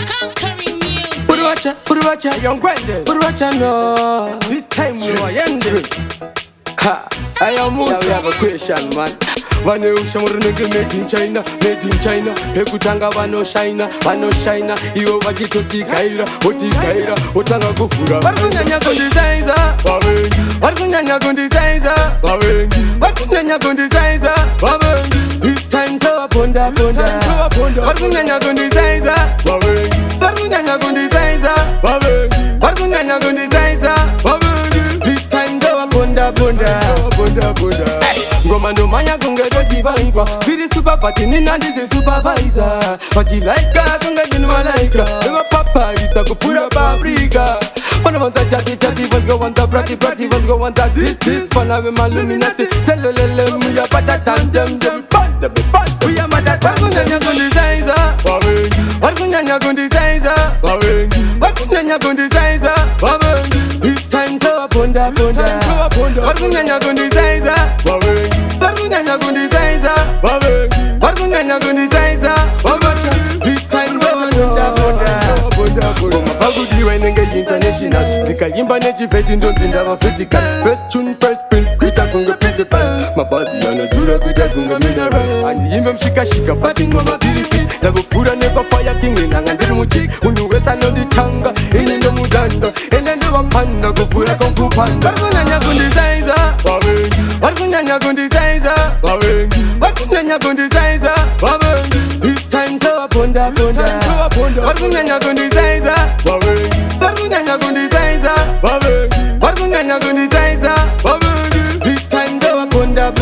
Conquering music. Uruwacha, young grinders. Uruwacha, no. This time we are young. Ha, I am Musa. We have a question, man. Vane ushamuru nige made in China, made in China. Hekutanga vano shina, iyo vachitoti kaira, otanga kufura. Varikunyanya kundisainza, vavengi. Varikunyanya kundisainza, vavengi. Varikunyanya kundisainza, vavengi. This time to ponda. Varikunyanya kundisainza, vavengi. Varikunyanya kundisainza, vavengi. Varikunyanya kundisainza, vavengi. This time to ponda. Ngoma ndo manya kungedo chivaipa. Firi super party nina ndize supervisor. Wachilaika kungedini malaika. Ema papa ita kupura paprika. Wanna want that chatty, ones go want that bratty, ones go want that this. Wanna be my luminati. Tellelele we are better than them. We are mad at Varikunyanya kundisainza, vavengi. Varikunyanya kundisainza, vavengi. Varikunyanya kundisainza, vavengi. This time to ponda. Varikunyanya kundisainza, vavengi. Varikunyanya kundisainza, vavengi. Varikunyanya kundisainza, vavengi. This time to ponda. Mapagudiwe nenge international. Nikayimba nechifeti ndonzi ndava vertical. First tune, first prince, kuita kunge principal. Mabazi yanadura kuita kunge mineral. Andiyimbe mshikashika, bati ngoma ziri fit. Ndagupura neba fire king, inangandiri muchik. Unuwesa nonditanga, inendo mudanda. Enende wapanda, kufura konkupanda. Varikunyanya kundisainza, vavengi. Varikunyanya kundisainza, vavengi. Varikunyanya kundisainza, vavengi. This time to ponda. Varikunyanya kundisainza, vavengi. Varikunyanya kundisainza, vavengi. Varikunyanya kundisainza, vavengi. This time to ponda.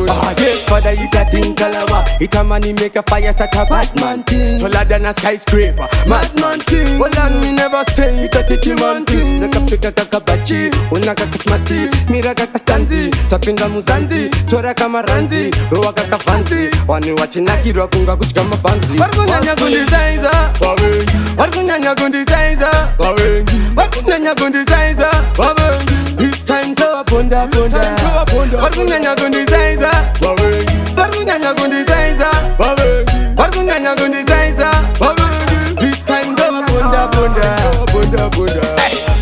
Ah yes, father it a thing kalama. It a money make a fire start a Batman thing. Taller than a skyscraper, madman thing. Well and me never say it a teach man thing. Nakapika kakabachi, unakaka smati, mira kakastanzi, tapinda muzanzi, chora kama ranzi, roa kakafanzi. Wani wachinaki roa kunga kuchika mabanzi. Varikunyanya kundisainza, vavengi. Varikunyanya kundisainza, vavengi. Varikunyanya kundisainza, vavengi. This time to ponda. Varikunyanya kundisainza, vavengi. Varikunyanya kundisainza, vavengi. Varikunyanya kundisainza, vavengi. This time to ponda.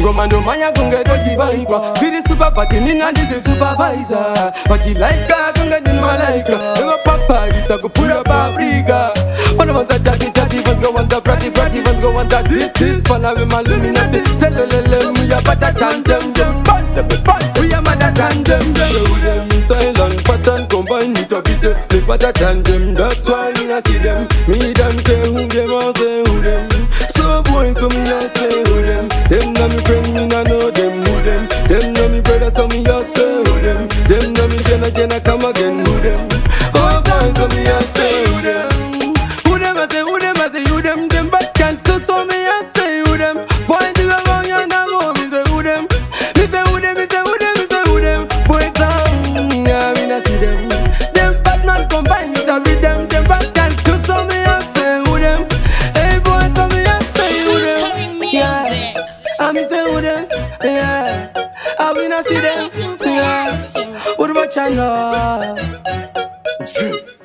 Ngoma ndo manya kungedo chivaipa. Firi super party nina ndize supervisor. Wachilaika kungedini malaika. Ema papa ita kupura paprika. Wanna want that chatty, ones go want that bratty, ones go want that this. Wanna be my luminati. Tellelele we are better than them. We are madder than them. Show them style and pattern combine with a beat. They better than them. That's why I see them. Me don't care who them or say who them. So boy so me I say who them. Them know me friend me I know them who them. Them know me brother so me I say who them. Them know me Jenna come again who them. Oh boy so me I say who them. Who them I say who them. Them bad cancel so me I say who them. Boy do you wrong you know me say who them. Me say who them. Boy down yeah me I see them. Them bad man combine with a beat them. Them bad cancel so me I say who them. Hey boy so me I say who them. Conquering music. I me say who them. Yeah, I mean I see them. Yeah, Uruwacha, no. Streets.